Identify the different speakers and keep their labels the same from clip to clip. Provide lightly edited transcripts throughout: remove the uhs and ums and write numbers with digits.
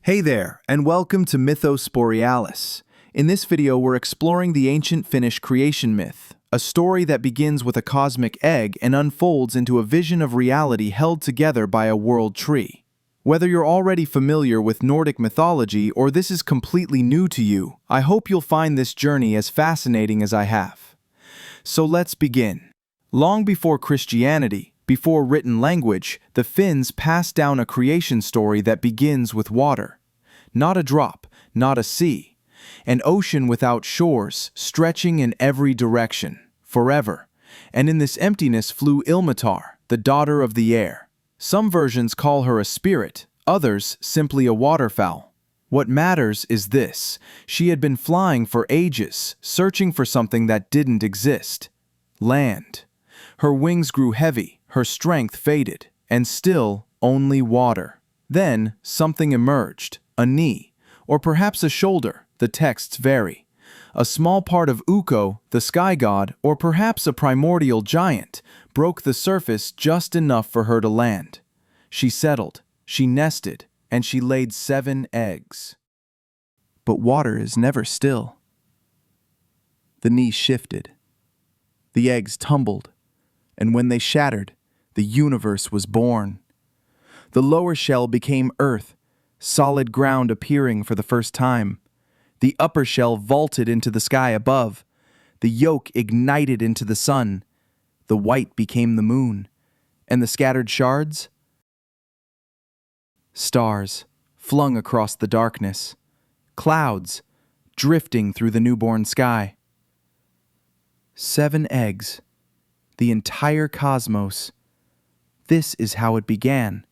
Speaker 1: Hey there, and welcome to Mythos Borealis. In this video, we're exploring the ancient Finnish creation myth, a story that begins with a cosmic egg and unfolds into a vision of reality held together by a world tree. Whether you're already familiar with Nordic mythology or this is completely new to you, I hope you'll find this journey as fascinating as I have. So let's begin. Long before Christianity, before written language, the Finns passed down a creation story that begins with water. Not a drop, not a sea. An ocean without shores, stretching in every direction, forever. And in this emptiness flew Ilmatar, the daughter of the air. Some versions call her a spirit, others simply a waterfowl. What matters is this: she had been flying for ages, searching for something that didn't exist. Land. Her wings grew heavy, her strength faded, and still only water. Then something emerged, a knee, or perhaps a shoulder, the texts vary. A small part of Ukko, the sky god, or perhaps a primordial giant, broke the surface just enough for her to land. She settled, she nested, and she laid 7 eggs. But water is never still. The knee shifted. The eggs tumbled, and when they shattered, the universe was born. The lower shell became earth, solid ground appearing for the first time. The upper shell vaulted into the sky above. The yolk ignited into the sun. The white became the moon. And the scattered shards? Stars, flung across the darkness. Clouds, drifting through the newborn sky. 7 eggs. The entire cosmos. This is how it began.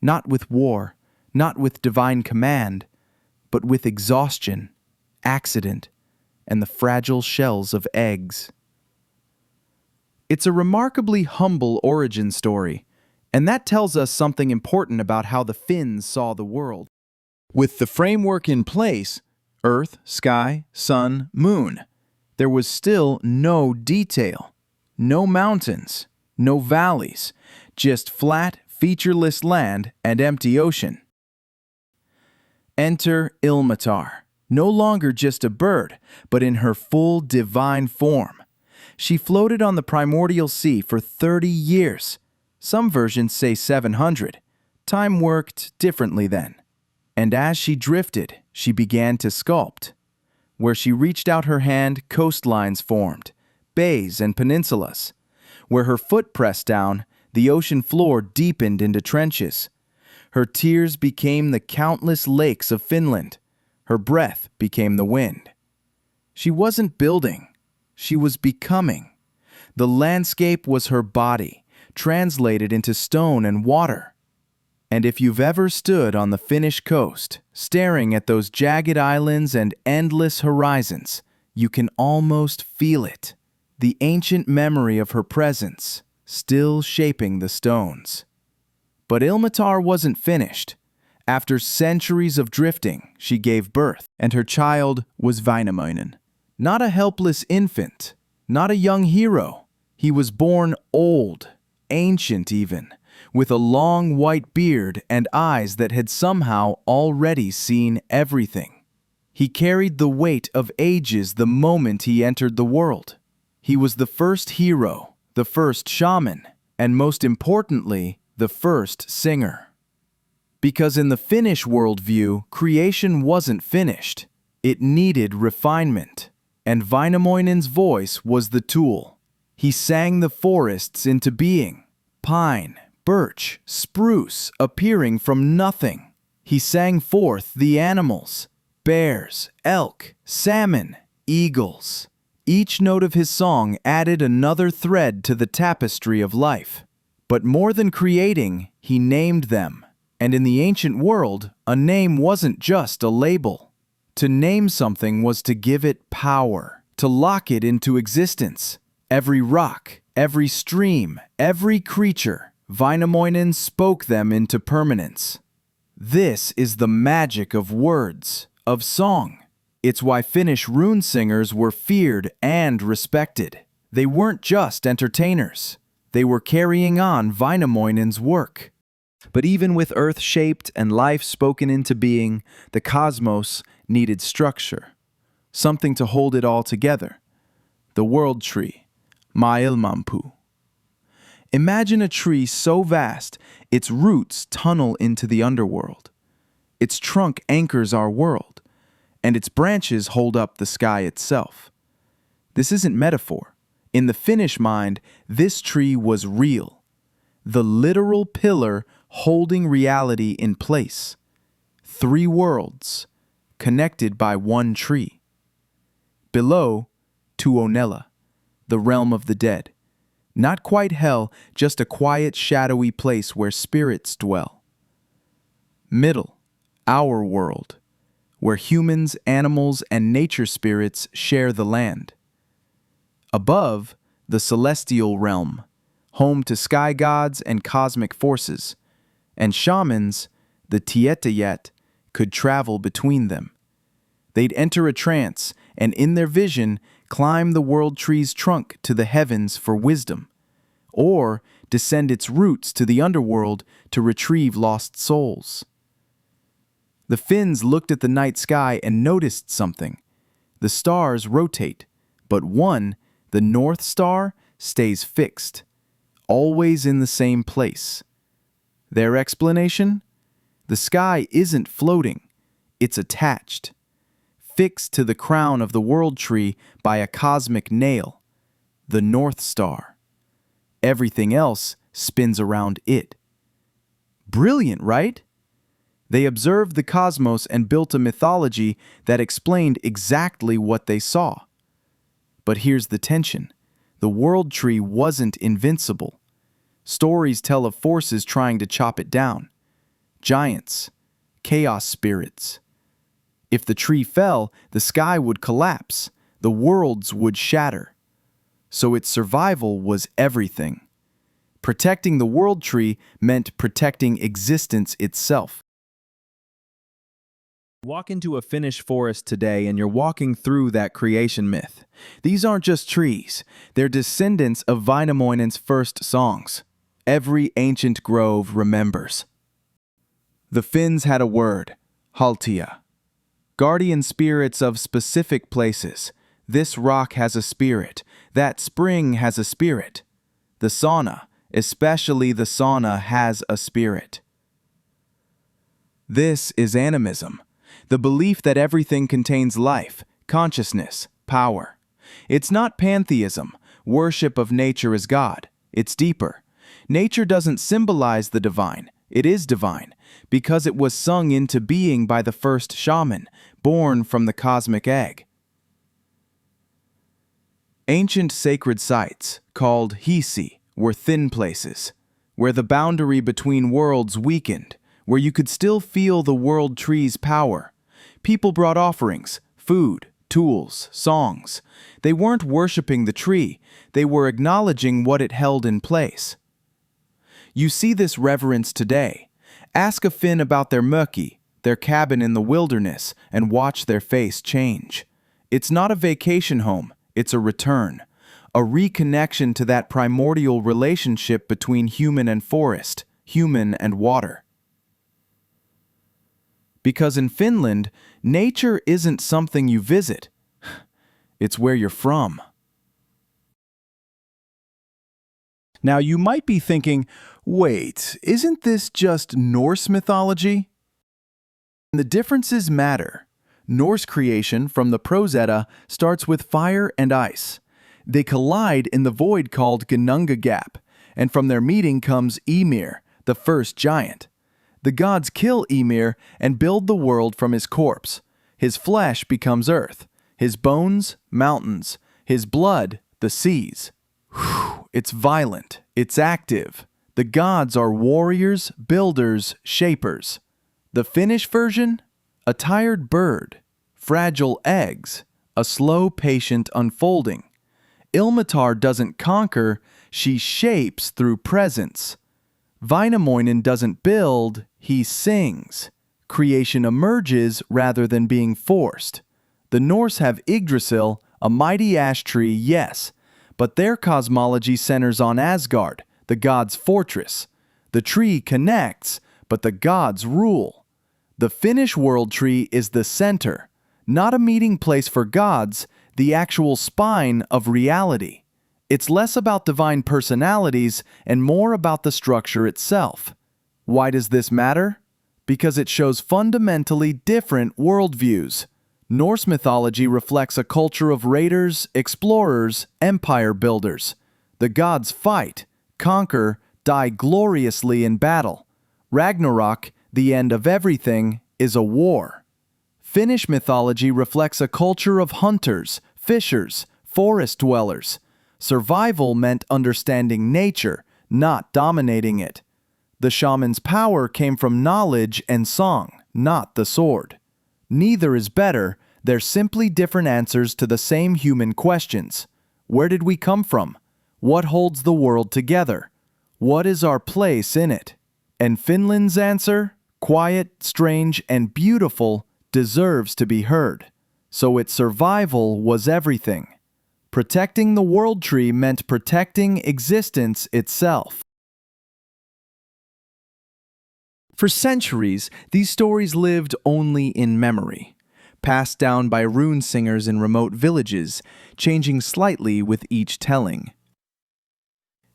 Speaker 1: Not with war, not with divine command, but with exhaustion, accident, and the fragile shells of eggs. It's a remarkably humble origin story, and that tells us something important about how the Finns saw the world. With the framework in place, earth, sky, sun, moon, there was still no detail, no mountains, no valleys, just flat, featureless land and empty ocean. Enter Ilmatar, no longer just a bird, but in her full divine form. She floated on the primordial sea for 30 years. Some versions say 700. Time worked differently then. And as she drifted, she began to sculpt. Where she reached out her hand, coastlines formed, bays and peninsulas. Where her foot pressed down, the ocean floor deepened into trenches. Her tears became the countless lakes of Finland. Her breath became the wind. She wasn't building. She was becoming. The landscape was her body, translated into stone and water. And if you've ever stood on the Finnish coast, staring at those jagged islands and endless horizons, you can almost feel it. The ancient memory of her presence, still shaping the stones. But Ilmatar wasn't finished. After centuries of drifting, she gave birth, and her child was Väinämöinen. Not a helpless infant, not a young hero. He was born old, ancient even, with a long white beard and eyes that had somehow already seen everything. He carried the weight of ages the moment he entered the world. He was the first hero, the first shaman, and most importantly, the first singer. Because in the Finnish worldview, creation wasn't finished. It needed refinement. And Väinämöinen's voice was the tool. He sang the forests into being. Pine, birch, spruce appearing from nothing. He sang forth the animals. Bears, elk, salmon, eagles. Each note of his song added another thread to the tapestry of life. But more than creating, he named them. And in the ancient world, a name wasn't just a label. To name something was to give it power, to lock it into existence. Every rock, every stream, every creature, Väinämöinen spoke them into permanence. This is the magic of words, of song. It's why Finnish rune singers were feared and respected. They weren't just entertainers. They were carrying on Väinämöinen's work. But even with Earth shaped and life spoken into being, the cosmos needed structure, something to hold it all together. The world tree, Maailmanpuu. Imagine a tree so vast, its roots tunnel into the underworld. Its trunk anchors our world, and its branches hold up the sky itself. This isn't metaphor. In the Finnish mind, this tree was real, the literal pillar holding reality in place. 3 worlds, connected by one tree. Below, Tuonela, the realm of the dead. Not quite hell, just a quiet, shadowy place where spirits dwell. Middle, our world, where humans, animals, and nature spirits share the land. Above, the celestial realm, home to sky gods and cosmic forces, and shamans, the Tietäjät, could travel between them. They'd enter a trance, and in their vision, climb the world tree's trunk to the heavens for wisdom, or descend its roots to the underworld to retrieve lost souls. The Finns looked at the night sky and noticed something. The stars rotate, but one, the North Star, stays fixed, always in the same place. Their explanation? The sky isn't floating, it's attached, fixed to the crown of the world tree by a cosmic nail, the North Star. Everything else spins around it. Brilliant, right? They observed the cosmos and built a mythology that explained exactly what they saw. But here's the tension. The world tree wasn't invincible. Stories tell of forces trying to chop it down. Giants, chaos spirits. If the tree fell, the sky would collapse, the worlds would shatter. So its survival was everything. Protecting the world tree meant protecting existence itself. Walk into a Finnish forest today and you're walking through that creation myth. These aren't just trees, they're descendants of Väinämöinen's first songs. Every ancient grove remembers. The Finns had a word, haltia. Guardian spirits of specific places. This rock has a spirit, that spring has a spirit. The sauna, especially the sauna, has a spirit. This is animism. The belief that everything contains life, consciousness, power. It's not pantheism, worship of nature as God. It's deeper. Nature doesn't symbolize the divine. It is divine, because it was sung into being by the first shaman, born from the cosmic egg. Ancient sacred sites, called hisi, were thin places, where the boundary between worlds weakened, where you could still feel the world tree's power. People brought offerings, food, tools, songs. They weren't worshiping the tree, they were acknowledging what it held in place. You see this reverence today. Ask a Finn about their mökki, their cabin in the wilderness, and watch their face change. It's not a vacation home, it's a return, a reconnection to that primordial relationship between human and forest, human and water. Because in Finland, nature isn't something you visit. It's where you're from. Now you might be thinking, wait, isn't this just Norse mythology? The differences matter. Norse creation from the Prose Edda starts with fire and ice. They collide in the void called Gnunga Gap, and from their meeting comes Ymir, the first giant. The gods kill Ymir and build the world from his corpse. His flesh becomes earth, his bones, mountains, his blood, the seas. Whew, it's violent, it's active. The gods are warriors, builders, shapers. The Finnish version? A tired bird, fragile eggs, a slow, patient unfolding. Ilmatar doesn't conquer, she shapes through presence. Väinämöinen doesn't build, he sings. Creation emerges rather than being forced. The Norse have Yggdrasil, a mighty ash tree, yes, but their cosmology centers on Asgard, the god's fortress. The tree connects, but the gods rule. The Finnish world tree is the center, not a meeting place for gods, the actual spine of reality. It's less about divine personalities and more about the structure itself. Why does this matter? Because it shows fundamentally different worldviews. Norse mythology reflects a culture of raiders, explorers, empire builders. The gods fight, conquer, die gloriously in battle. Ragnarok, the end of everything, is a war. Finnish mythology reflects a culture of hunters, fishers, forest dwellers. Survival meant understanding nature, not dominating it. The shaman's power came from knowledge and song, not the sword. Neither is better, they're simply different answers to the same human questions. Where did we come from? What holds the world together? What is our place in it? And Finland's answer, quiet, strange, and beautiful, deserves to be heard. So its survival was everything. Protecting the world tree meant protecting existence itself. For centuries, these stories lived only in memory, passed down by rune singers in remote villages, changing slightly with each telling.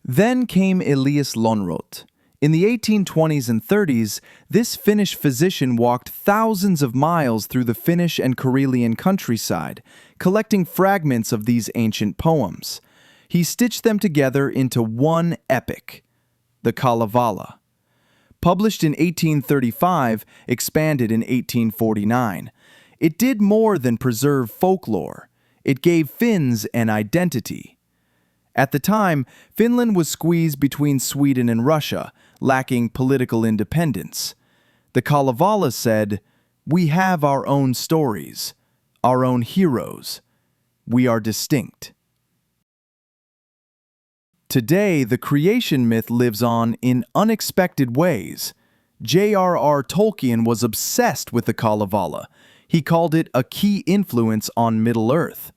Speaker 1: Then came Elias Lönnrot. In the 1820s and 30s, this Finnish physician walked thousands of miles through the Finnish and Karelian countryside, collecting fragments of these ancient poems. He stitched them together into one epic, the Kalevala. Published in 1835, expanded in 1849. It did more than preserve folklore. It gave Finns an identity. At the time, Finland was squeezed between Sweden and Russia, lacking political independence. The Kalevala said, "We have our own stories, our own heroes. We are distinct." Today, the creation myth lives on in unexpected ways. J.R.R. Tolkien was obsessed with the Kalevala. He called it a key influence on Middle-earth.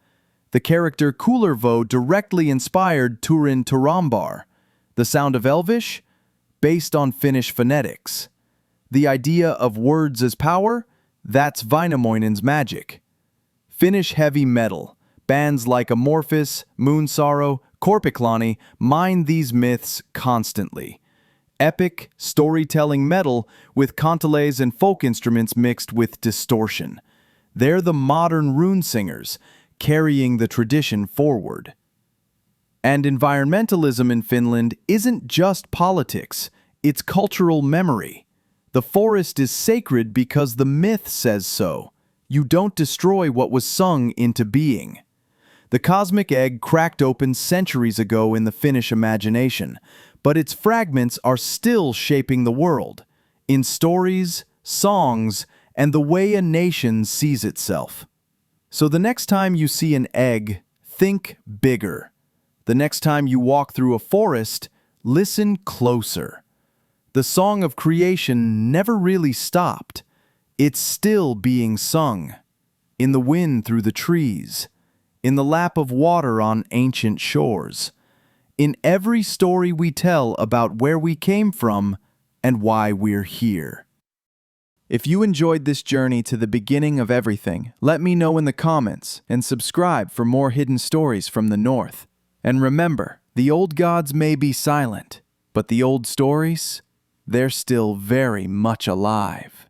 Speaker 1: The character Kullervo directly inspired Turin Turambar. The sound of Elvish? Based on Finnish phonetics. The idea of words as power? That's Väinämöinen's magic. Finnish heavy metal. Bands like Amorphis, Moonsorrow, Korpiklani mine these myths constantly. Epic, storytelling metal with kanteles and folk instruments mixed with distortion. They're the modern rune singers, carrying the tradition forward. And environmentalism in Finland isn't just politics, it's cultural memory. The forest is sacred because the myth says so. You don't destroy what was sung into being. The cosmic egg cracked open centuries ago in the Finnish imagination, but its fragments are still shaping the world, in stories, songs, and the way a nation sees itself. So the next time you see an egg, think bigger. The next time you walk through a forest, listen closer. The song of creation never really stopped. It's still being sung. In the wind through the trees. In the lap of water on ancient shores. In every story we tell about where we came from and why we're here. If you enjoyed this journey to the beginning of everything, let me know in the comments and subscribe for more hidden stories from the North. And remember, the old gods may be silent, but the old stories, they're still very much alive.